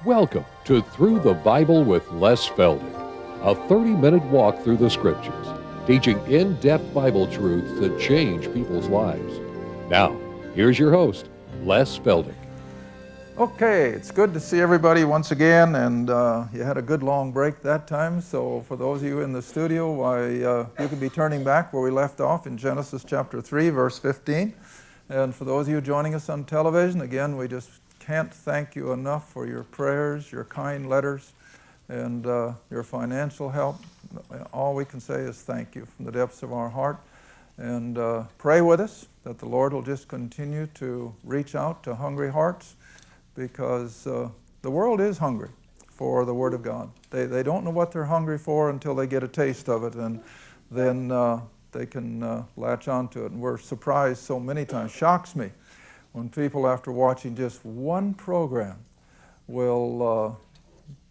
Welcome to Through the Bible with Les Feldick, a 30-minute walk through the Scriptures, teaching in-depth Bible truths that change people's lives. Now, here's your host, Les Feldick. Okay, it's good to see everybody once again, and you had a good long break that time, so for those of you in the studio, you can be turning back where we left off in Genesis chapter 3, verse 15. And for those of you joining us on television, again, we just can't thank you enough for your prayers, your kind letters, and your financial help. All we can say is thank you from the depths of our heart. And pray with us that the Lord will just continue to reach out to hungry hearts, because the world is hungry for the Word of God. They don't know what they're hungry for until they get a taste of it, and then they can latch onto it. And we're surprised so many times, shocks me, when people after watching just one program will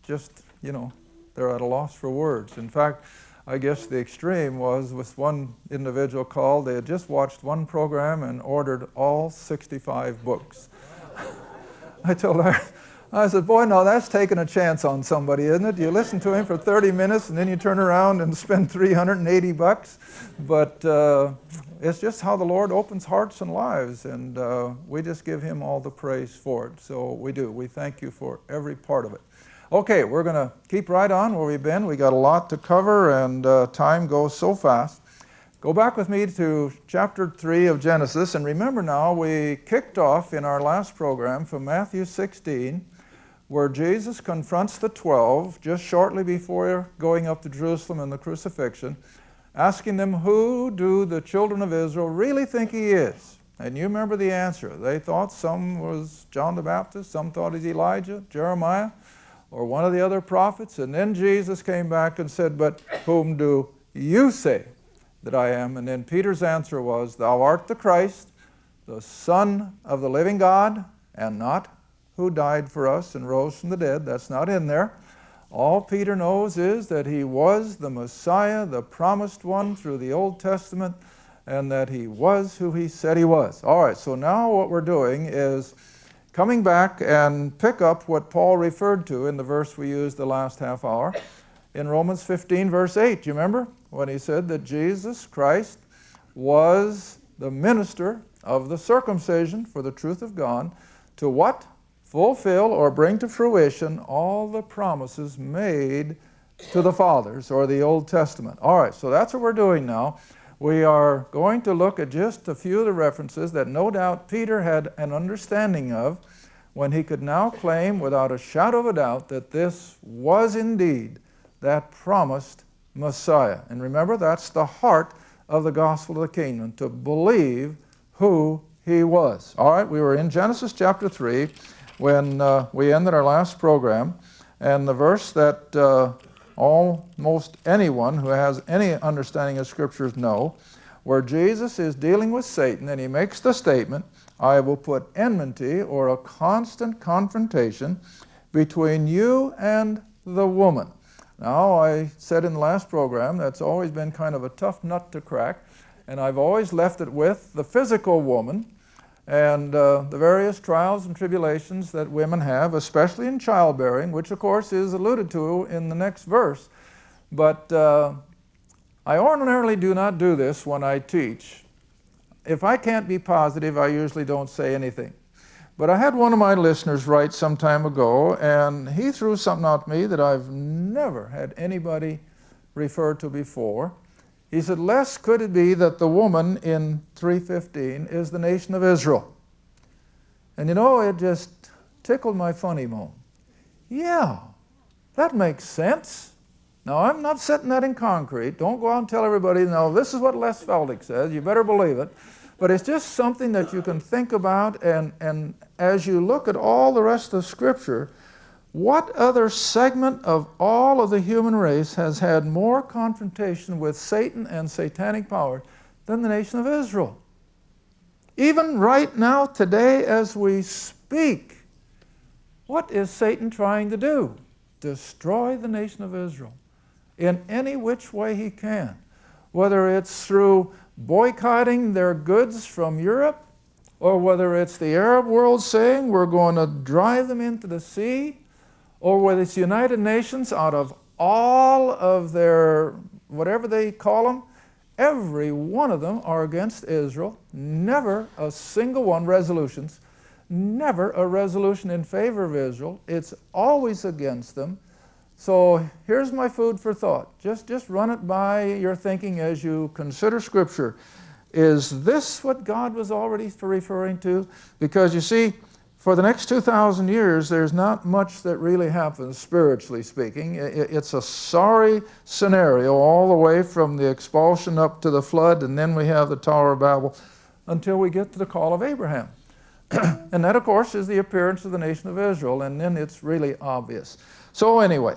they're at a loss for words. In fact, I guess the extreme was with one individual called, they had just watched one program and ordered all 65 books. I told her, I said, boy, now that's taking a chance on somebody, isn't it? You listen to him for 30 minutes and then you turn around and spend $380. But it's just how the Lord opens hearts and lives, and we just give him all the praise for it. So we do. We thank you for every part of it. Okay, we're going to keep right on where we've been. We got a lot to cover, and time goes so fast. Go back with me to chapter 3 of Genesis, and remember now, we kicked off in our last program from Matthew 16, where Jesus confronts the 12 just shortly before going up to Jerusalem and the crucifixion, asking them, who do the children of Israel really think he is? And you remember the answer. They thought some was John the Baptist, some thought he's Elijah, Jeremiah, or one of the other prophets. And then Jesus came back and said, but whom do you say that I am? And then Peter's answer was, thou art the Christ, the Son of the living God, and not who died for us and rose from the dead. That's not in there. All Peter knows is that he was the Messiah, the promised one through the Old Testament, and that he was who he said he was. All right, so now what we're doing is coming back and pick up what Paul referred to in the verse we used the last half hour in Romans 15, verse 8. Do you remember when he said that Jesus Christ was the minister of the circumcision for the truth of God, to what? Fulfill or bring to fruition all the promises made to the fathers, or the Old Testament. All right, so that's what we're doing now. We are going to look at just a few of the references that no doubt Peter had an understanding of, when he could now claim without a shadow of a doubt that this was indeed that promised Messiah. And remember, that's the heart of the gospel of the kingdom, to believe who he was. All right, we were in Genesis chapter 3 when we ended our last program, and the verse that almost anyone who has any understanding of Scriptures know, where Jesus is dealing with Satan, and he makes the statement, I will put enmity, or a constant confrontation, between you and the woman. Now, I said in the last program that's always been kind of a tough nut to crack, and I've always left it with the physical woman and the various trials and tribulations that women have, especially in childbearing, which of course is alluded to in the next verse. But I ordinarily do not do this when I teach. If I can't be positive, I usually don't say anything. But I had one of my listeners write some time ago, and he threw something out at me that I've never had anybody refer to before. He said, Les, could it be that the woman in 3:15 is the nation of Israel? And you know, it just tickled my funny bone. Yeah, that makes sense. Now, I'm not setting that in concrete. Don't go out and tell everybody, no, this is what Les Feldick says. You better believe it. But it's just something that you can think about, and as you look at all the rest of Scripture, what other segment of all of the human race has had more confrontation with Satan and satanic power than the nation of Israel? Even right now, today, as we speak, what is Satan trying to do? Destroy the nation of Israel in any which way he can. Whether it's through boycotting their goods from Europe, or whether it's the Arab world saying we're going to drive them into the sea, or with its United Nations, out of all of their, whatever they call them, every one of them are against Israel. Never a single one, resolutions, never a resolution in favor of Israel. It's always against them. So here's my food for thought. Just run it by your thinking as you consider Scripture. Is this what God was already referring to? Because you see, for the next 2,000 years, there's not much that really happens, spiritually speaking. It's a sorry scenario all the way from the expulsion up to the flood, and then we have the Tower of Babel, until we get to the call of Abraham. And that, of course, is the appearance of the nation of Israel, and then it's really obvious. So anyway,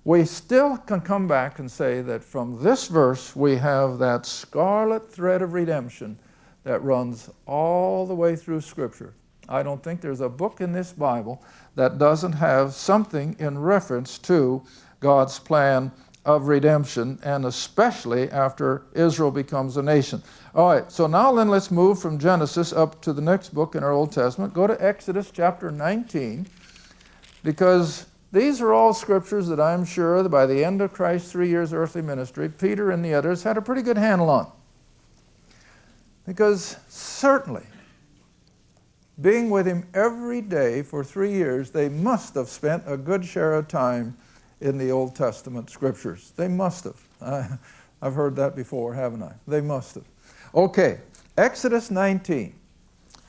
we still can come back and say that from this verse we have that scarlet thread of redemption that runs all the way through Scripture. I don't think there's a book in this Bible that doesn't have something in reference to God's plan of redemption, and especially after Israel becomes a nation. All right, so now then let's move from Genesis up to the next book in our Old Testament. Go to Exodus chapter 19, because these are all scriptures that I'm sure that by the end of Christ's 3 years earthly ministry, Peter and the others had a pretty good handle on. Because certainly, being with him every day for 3 years, they must have spent a good share of time in the Old Testament scriptures. They must have. I've heard that before, haven't I? They must have. Okay, Exodus 19.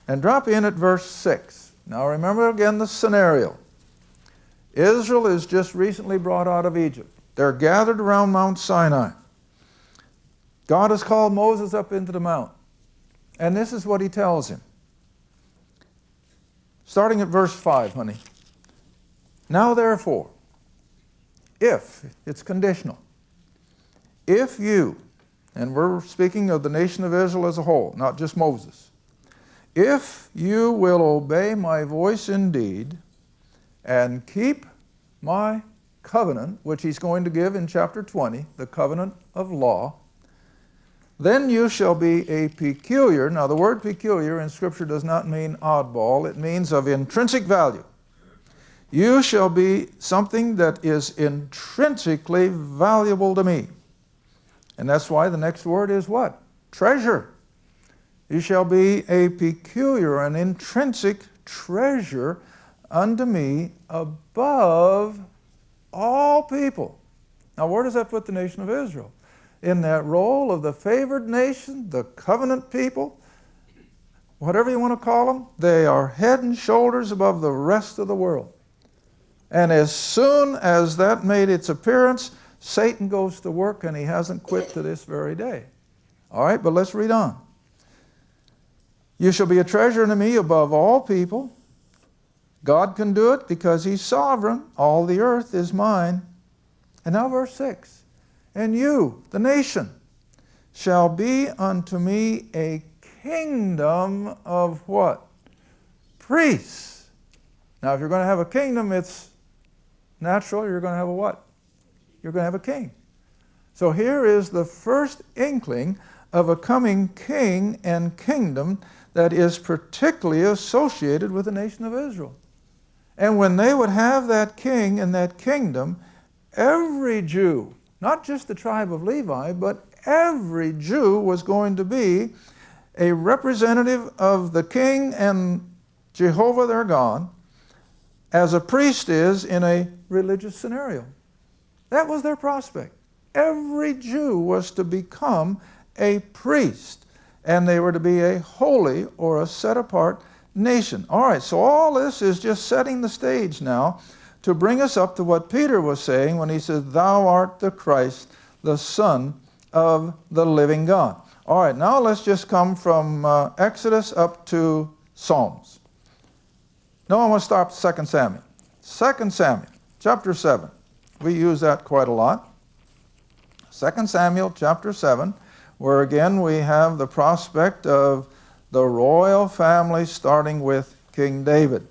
And drop in at verse 6. Now remember again the scenario. Israel is just recently brought out of Egypt. They're gathered around Mount Sinai. God has called Moses up into the mount. And this is what he tells him. Starting at verse 5, honey. Now therefore, if, it's conditional, if you, and we're speaking of the nation of Israel as a whole, not just Moses, if you will obey my voice indeed and keep my covenant, which he's going to give in chapter 20, the covenant of law, then you shall be a peculiar. Now the word peculiar in Scripture does not mean oddball. It means of intrinsic value. You shall be something that is intrinsically valuable to me. And that's why the next word is what? Treasure. You shall be a peculiar, an intrinsic treasure unto me above all people. Now where does that put the nation of Israel? In that role of the favored nation, the covenant people, whatever you want to call them, they are head and shoulders above the rest of the world. And as soon as that made its appearance, Satan goes to work, and he hasn't quit to this very day. All right, but let's read on. You shall be a treasure unto me above all people. God can do it because he's sovereign. All the earth is mine. And now verse 6. And you, the nation, shall be unto me a kingdom of what? Priests. Now, if you're going to have a kingdom, it's natural. You're going to have a what? You're going to have a king. So here is the first inkling of a coming king and kingdom that is particularly associated with the nation of Israel. And when they would have that king and that kingdom, every Jew, not just the tribe of Levi, but every Jew was going to be a representative of the king and Jehovah their God, as a priest is in a religious scenario. That was their prospect. Every Jew was to become a priest, and they were to be a holy or a set-apart nation. All right, so all this is just setting the stage now to bring us up to what Peter was saying when he says, thou art the Christ, the Son of the living God. All right, now let's just come from Exodus up to Psalms. No, I want to stop 2 Samuel. 2 Samuel, chapter 7. We use that quite a lot. 2 Samuel, chapter 7, where again we have the prospect of the royal family starting with King David,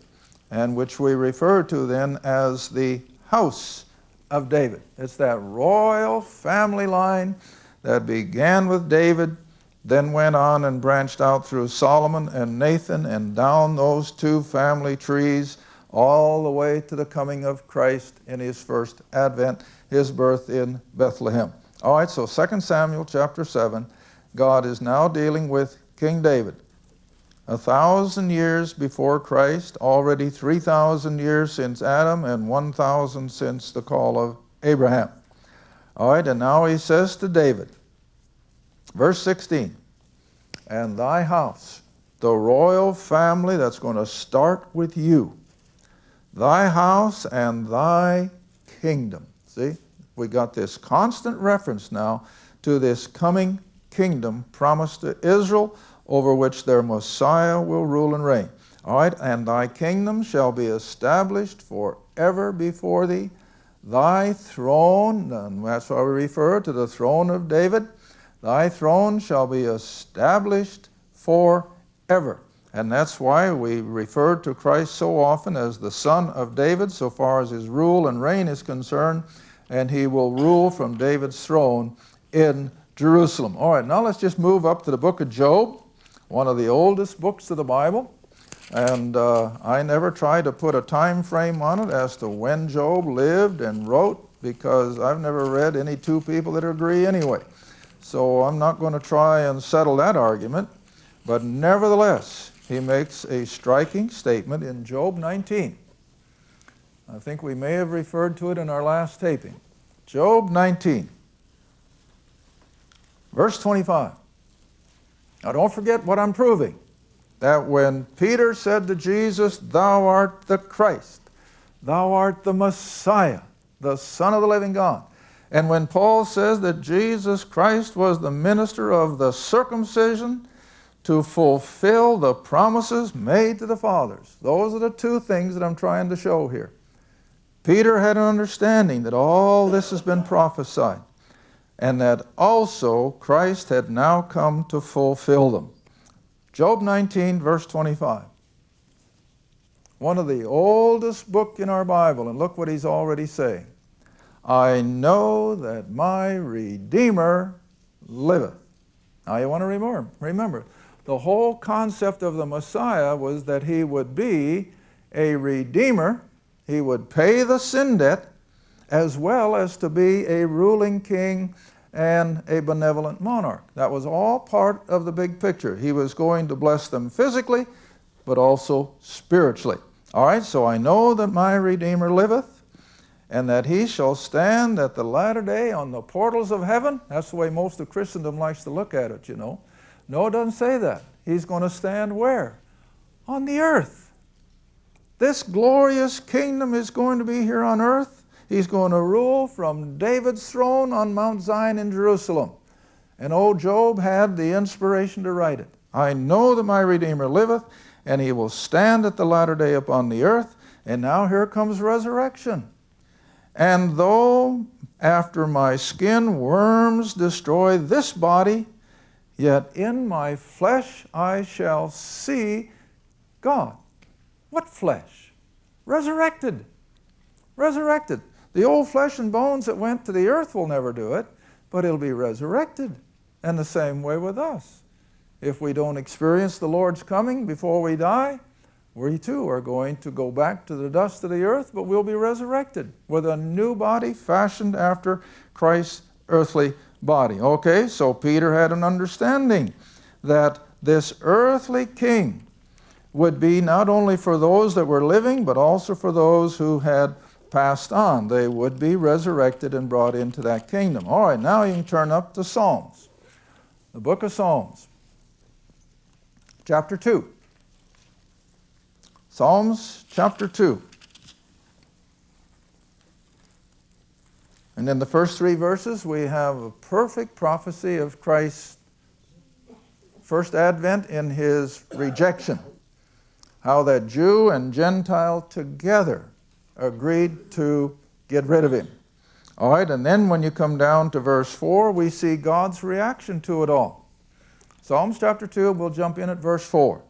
and which we refer to then as the house of David. It's that royal family line that began with David, then went on and branched out through Solomon and Nathan and down those two family trees all the way to the coming of Christ in his first advent, his birth in Bethlehem. All right, so 2 Samuel chapter 7, God is now dealing with King David. 1,000 years before Christ, already 3,000 years since Adam, and 1,000 since the call of Abraham. All right, and now he says to David, verse 16, and thy house, the royal family that's going to start with you, thy house and thy kingdom. See, we got this constant reference now to this coming kingdom promised to Israel, over which their Messiah will rule and reign. All right, and thy kingdom shall be established forever before thee. Thy throne, and that's why we refer to the throne of David, thy throne shall be established forever. And that's why we refer to Christ so often as the Son of David, so far as his rule and reign is concerned, and he will rule from David's throne in Jerusalem. All right, now let's just move up to the book of Job, one of the oldest books of the Bible. And I never try to put a time frame on it as to when Job lived and wrote, because I've never read any two people that agree anyway. So I'm not going to try and settle that argument. But nevertheless, he makes a striking statement in Job 19. I think we may have referred to it in our last taping. Job 19, verse 25. Now don't forget what I'm proving. That when Peter said to Jesus, thou art the Christ, thou art the Messiah, the Son of the living God. And when Paul says that Jesus Christ was the minister of the circumcision to fulfill the promises made to the fathers. Those are the two things that I'm trying to show here. Peter had an understanding that all this has been prophesied, and that also Christ had now come to fulfill them. Job 19, verse 25. One of the oldest books in our Bible, and look what he's already saying. I know that my Redeemer liveth. Now you want to remember, the whole concept of the Messiah was that he would be a Redeemer, he would pay the sin debt, as well as to be a ruling king and a benevolent monarch. That was all part of the big picture. He was going to bless them physically, but also spiritually. All right, so I know that my Redeemer liveth, and that he shall stand at the latter day on the portals of heaven. That's the way most of Christendom likes to look at it, you know. No, it doesn't say that. He's going to stand where? On the earth. This glorious kingdom is going to be here on earth. He's going to rule from David's throne on Mount Zion in Jerusalem. And old Job had the inspiration to write it. I know that my Redeemer liveth, and he will stand at the latter day upon the earth. And now here comes resurrection. And though after my skin worms destroy this body, yet in my flesh I shall see God. What flesh? Resurrected. Resurrected. The old flesh and bones that went to the earth will never do it, but it'll be resurrected. And the same way with us. If we don't experience the Lord's coming before we die, we too are going to go back to the dust of the earth, but we'll be resurrected with a new body fashioned after Christ's earthly body. Okay, so Peter had an understanding that this earthly king would be not only for those that were living, but also for those who had passed on. They would be resurrected and brought into that kingdom. All right, now you can turn up to Psalms. The book of Psalms, chapter 2. Psalms chapter 2. And in the first three verses, we have a perfect prophecy of Christ's first advent in his rejection. How that Jew and Gentile together agreed to get rid of him. All right, and then when you come down to verse 4, we see God's reaction to it all. Psalms chapter 2, we'll jump in at verse 4.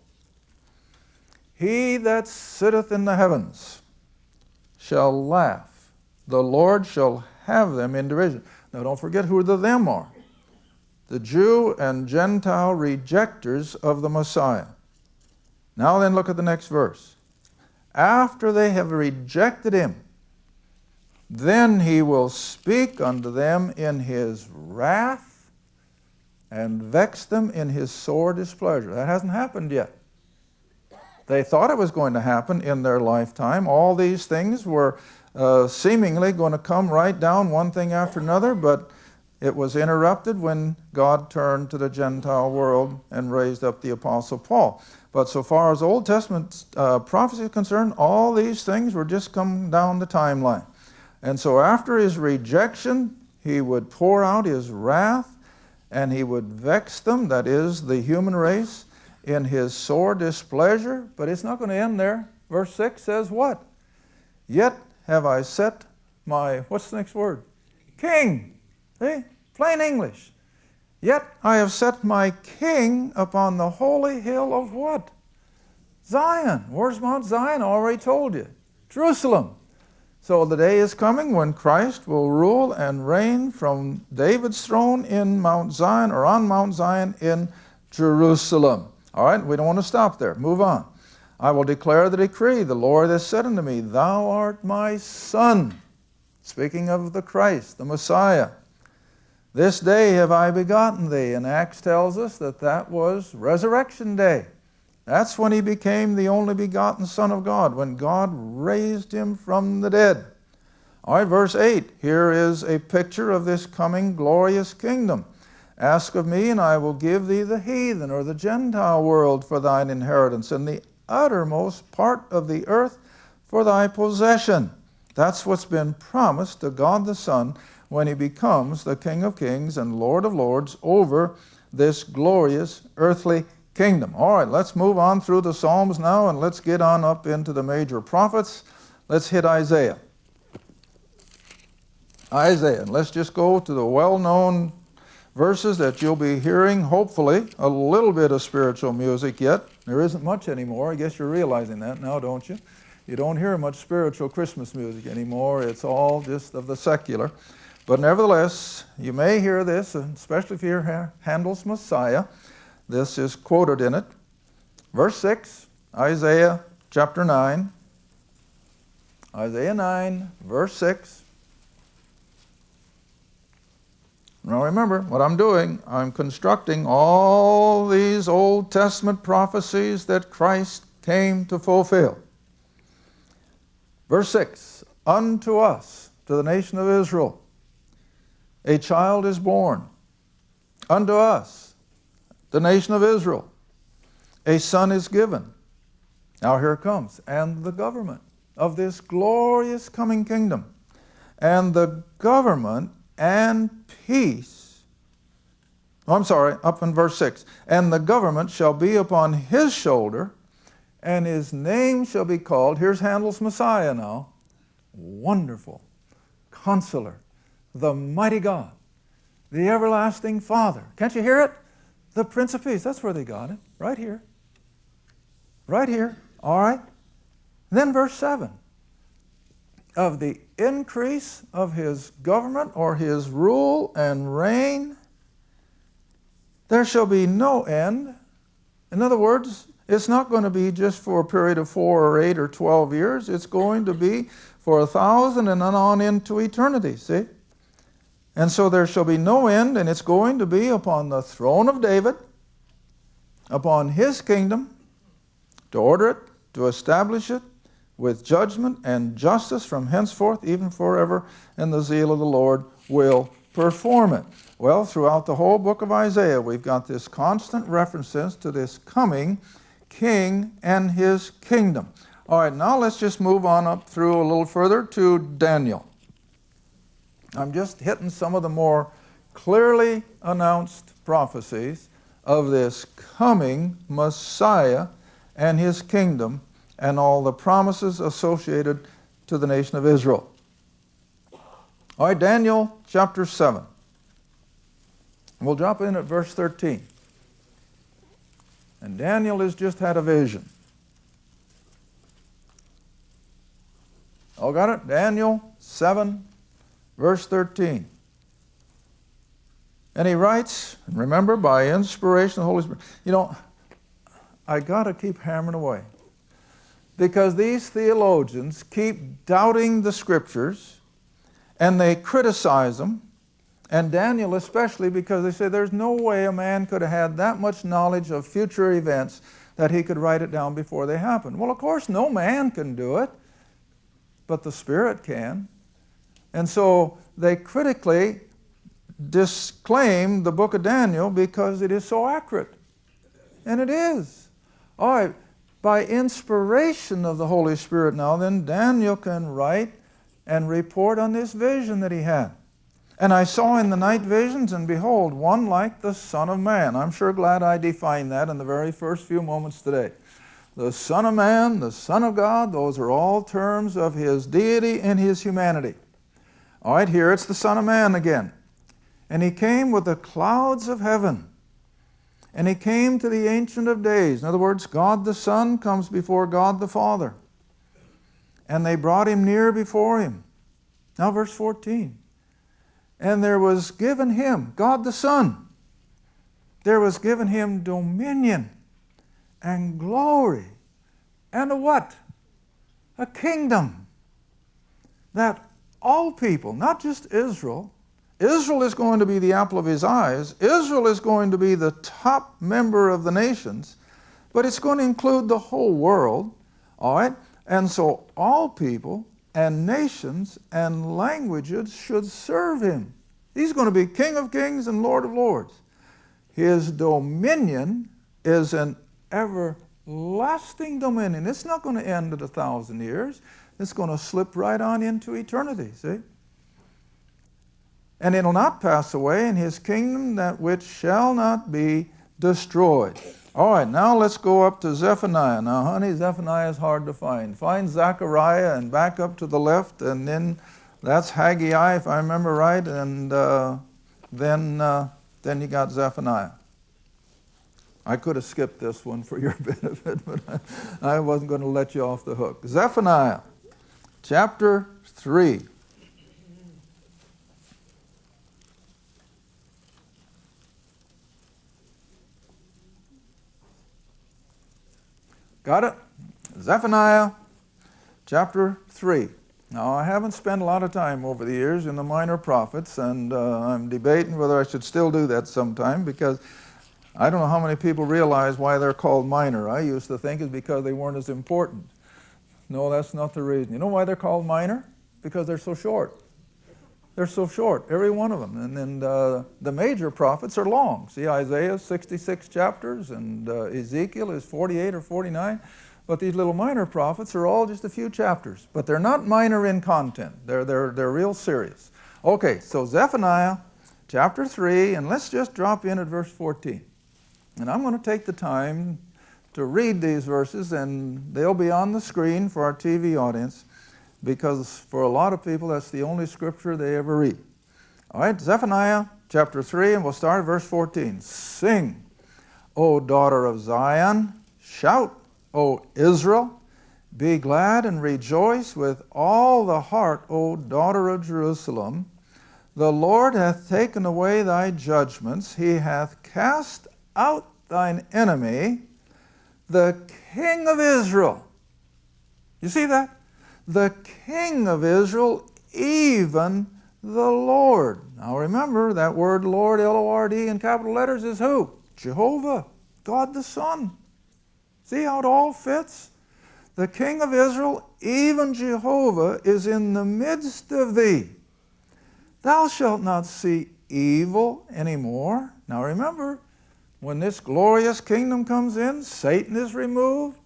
He that sitteth in the heavens shall laugh. The Lord shall have them in derision. Now don't forget who the them are. The Jew and Gentile rejectors of the Messiah. Now then look at the next verse. after they have rejected him, then he will speak unto them in his wrath and vex them in his sore displeasure. That hasn't happened yet. They thought it was going to happen in their lifetime. All these things were seemingly going to come right down, one thing after another, but it was interrupted when God turned to the Gentile world and raised up the Apostle Paul. But so far as Old Testament prophecy is concerned, all these things were just coming down the timeline. And so after his rejection, he would pour out his wrath and he would vex them, that is, the human race, in his sore displeasure. But it's not going to end there. Verse 6 says what? Yet have I set my, what's the next word? King. See? Plain English. Yet I have set my king upon the holy hill of what? Zion. Where's Mount Zion? I already told you. Jerusalem. So the day is coming when Christ will rule and reign from David's throne in Mount Zion, or on Mount Zion in Jerusalem. All right, we don't want to stop there. Move on. I will declare the decree. The Lord has said unto me, Thou art my son. Speaking of the Christ, the Messiah. This day have I begotten thee. And Acts tells us that that was Resurrection Day. That's when he became the only begotten Son of God, when God raised him from the dead. All right, verse 8. Here is a picture of this coming glorious kingdom. Ask of me, and I will give thee the heathen, or the Gentile world, for thine inheritance, and the uttermost part of the earth for thy possession. That's what's been promised to God the Son when he becomes the King of Kings and Lord of Lords over this glorious earthly kingdom. All right, let's move on through the Psalms now, and let's get on up into the major prophets. Let's hit Isaiah. Isaiah, and let's just go to the well-known verses that you'll be hearing, hopefully, a little bit of spiritual music yet. There isn't much anymore. I guess you're realizing that now, don't you? You don't hear much spiritual Christmas music anymore. It's all just of the secular. But nevertheless, you may hear this, especially if you hear Handel's Messiah. This is quoted in it. Verse 6, Isaiah chapter 9. Isaiah 9, verse 6. Now remember, what I'm doing, I'm constructing all these Old Testament prophecies that Christ came to fulfill. Verse 6, Unto us, to the nation of Israel, a child is born. Unto us, the nation of Israel, a son is given. Now here it comes. And the government of this glorious coming kingdom, and the government and peace. Oh, I'm sorry, up in verse 6. And the government shall be upon his shoulder, and his name shall be called, here's Handel's Messiah now, Wonderful, Counselor, the Mighty God, the Everlasting Father. Can't you hear it? The Prince of Peace. That's where they got it. Right here. Right here. All right. Then verse 7. Of the increase of his government, or his rule and reign, there shall be no end. In other words, it's not going to be just for a period of 4 or 8 or 12 years. It's going to be for 1,000 and on into eternity, see? And so there shall be no end, and it's going to be upon the throne of David, upon his kingdom, to order it, to establish it, with judgment and justice from henceforth, even forever, and the zeal of the Lord will perform it. Well, throughout the whole book of Isaiah, we've got this constant references to this coming king and his kingdom. All right, now let's just move on up through a little further to Daniel. I'm just hitting some of the more clearly announced prophecies of this coming Messiah and his kingdom, and all the promises associated to the nation of Israel. All right, Daniel chapter 7. We'll drop in at verse 13. And Daniel has just had a vision. All got it? Daniel 7, verse 13. And he writes, and remember, by inspiration of the Holy Spirit. You know, I got to keep hammering away. because these theologians keep doubting the Scriptures and they criticize them, and Daniel especially, because they say there's no way a man could have had that much knowledge of future events that he could write it down before they happen. Well, of course, no man can do it, but the Spirit can. And so they critically disclaim the book of Daniel because it is so accurate. And it is. All right, by inspiration of the Holy Spirit now, then Daniel can write and report on this vision that he had. And I saw in the night visions, and behold, one like the Son of Man. I'm sure glad I defined that in the very first few moments today. The Son of Man, the Son of God, those are all terms of his deity and his humanity. All right, here it's the Son of Man again. And he came with the clouds of heaven. And he came to the Ancient of Days. In other words, God the Son comes before God the Father. And they brought him near before him. Now verse 14. And there was given him, God the Son, there was given him dominion and glory and a what? A kingdom that all people, not just Israel, Israel is going to be the apple of his eyes, Israel is going to be the top member of the nations, but it's going to include the whole world, all right? And so all people and nations and languages should serve him. He's going to be King of Kings and Lord of Lords. His dominion is an everlasting dominion. It's not going to end at 1,000 years. It's going to slip right on into eternity, see? And it'll not pass away, in his kingdom that which shall not be destroyed. All right, now let's go up to Zephaniah. Now, honey, Zephaniah is hard to find. Find Zechariah and back up to the left, and then that's Haggai, if I remember right, and then you got Zephaniah. I could have skipped this one for your benefit, but I wasn't going to let you off the hook. Zephaniah, chapter 3. Got it? Zephaniah, chapter 3. Now, I haven't spent a lot of time over the years in the minor prophets, and I'm debating whether I should still do that sometime, because I don't know how many people realize why they're called minor. I used to think it's because they weren't as important. No, that's not the reason. You know why they're called minor? Because they're so short. They're so short, every one of them. And then the major prophets are long. See, Isaiah is 66 chapters, and Ezekiel is 48 or 49. But these little minor prophets are all just a few chapters. But they're not minor in content. They're real serious. Okay, so Zephaniah chapter 3, and let's just drop in at verse 14. And I'm going to take the time to read these verses, and they'll be on the screen for our TV audience, because for a lot of people that's the only scripture they ever read. All right, Zephaniah chapter 3, and we'll start at verse 14. Sing, O daughter of Zion, shout, O Israel, be glad and rejoice with all the heart, O daughter of Jerusalem. The Lord hath taken away thy judgments, he hath cast out thine enemy, the King of Israel. You see that? The King of Israel, even the Lord. Now remember, that word Lord, L-O-R-D, in capital letters is who? Jehovah, God the Son. See how it all fits? The King of Israel, even Jehovah, is in the midst of thee. Thou shalt not see evil anymore. Now remember, when this glorious kingdom comes in, Satan is removed,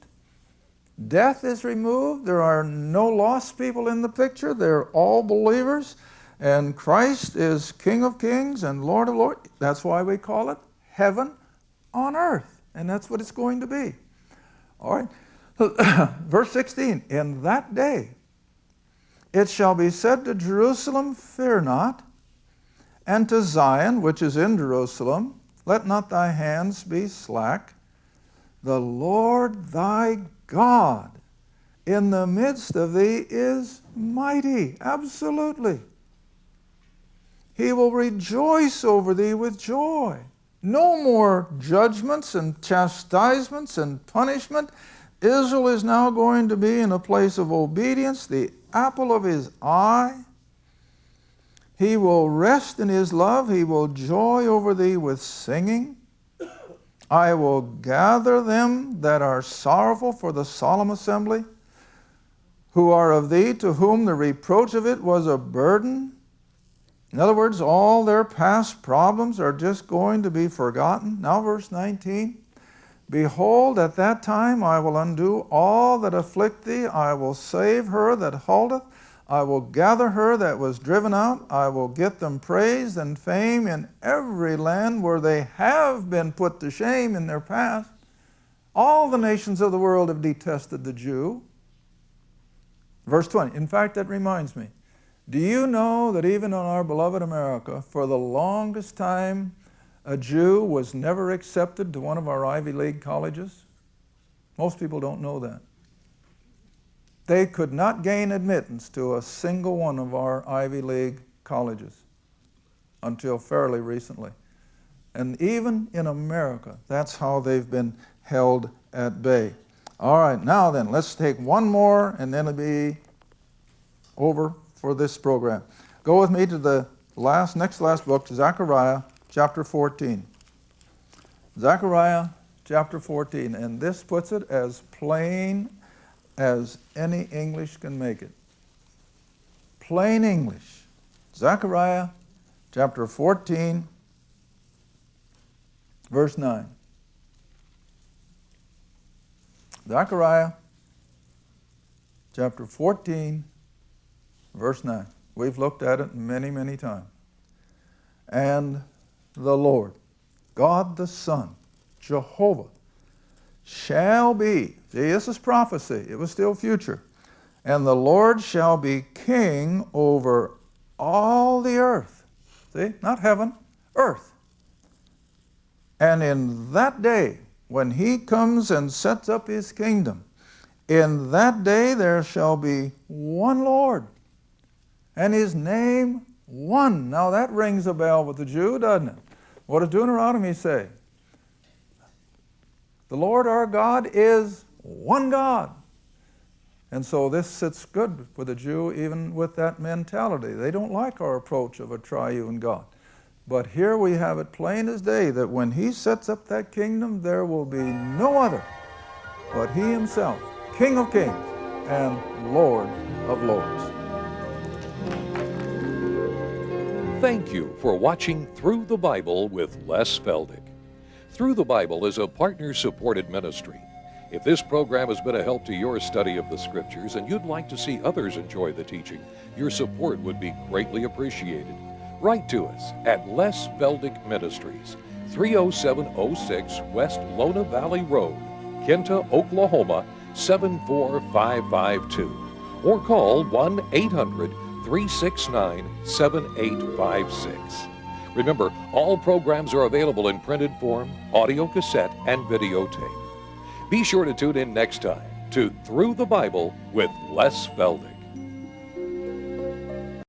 death is removed, there are no lost people in the picture, they're all believers, and Christ is King of Kings and Lord of Lords. That's why we call it heaven on earth, and that's what it's going to be. All right, verse 16, in that day it shall be said to Jerusalem, fear not, and to Zion, which is in Jerusalem, let not thy hands be slack. The Lord thy God in the midst of thee is mighty. Absolutely. He will rejoice over thee with joy. No more judgments and chastisements and punishment. Israel is now going to be in a place of obedience, the apple of his eye. He will rest in his love. He will joy over thee with singing. I will gather them that are sorrowful for the solemn assembly, who are of thee, to whom the reproach of it was a burden. In other words, all their past problems are just going to be forgotten. Now verse 19. Behold, at that time I will undo all that afflict thee. I will save her that halteth. I will gather her that was driven out. I will get them praise and fame in every land where they have been put to shame in their past. All the nations of the world have detested the Jew. Verse 20. In fact, that reminds me. Do you know that even in our beloved America, for the longest time, a Jew was never accepted to one of our Ivy League colleges? Most people don't know that. They could not gain admittance to a single one of our Ivy League colleges until fairly recently. And even in America, that's how they've been held at bay. All right, now then, let's take one more and then it'll be over for this program. Go with me to the next to last book, Zechariah chapter 14. Zechariah chapter 14, and this puts it as plain as any English can make it. Plain English. Zechariah chapter 14, verse 9. Zechariah chapter 14, verse 9. We've looked at it many, many times. And the Lord, God the Son, Jehovah, shall be. See, this is prophecy. It was still future. And the Lord shall be king over all the earth. See, not heaven, earth. And in that day, when he comes and sets up his kingdom, in that day there shall be one Lord, and his name one. Now that rings a bell with the Jew, doesn't it? What does Deuteronomy say? The Lord our God is one God. And so this sits good with the Jew, even with that mentality. They don't like our approach of a triune God. But here we have it plain as day that when he sets up that kingdom, there will be no other but he himself, King of kings and Lord of lords. Thank you for watching Through the Bible with Les Feldick. Through the Bible is a partner-supported ministry. If this program has been a help to your study of the Scriptures and you'd like to see others enjoy the teaching, your support would be greatly appreciated. Write to us at Les Feldick Ministries, 30706 West Lona Valley Road, Kinta, Oklahoma, 74552, or call 1-800-369-7856. Remember, all programs are available in printed form, audio cassette, and videotape. Be sure to tune in next time to Through the Bible with Les Feldick.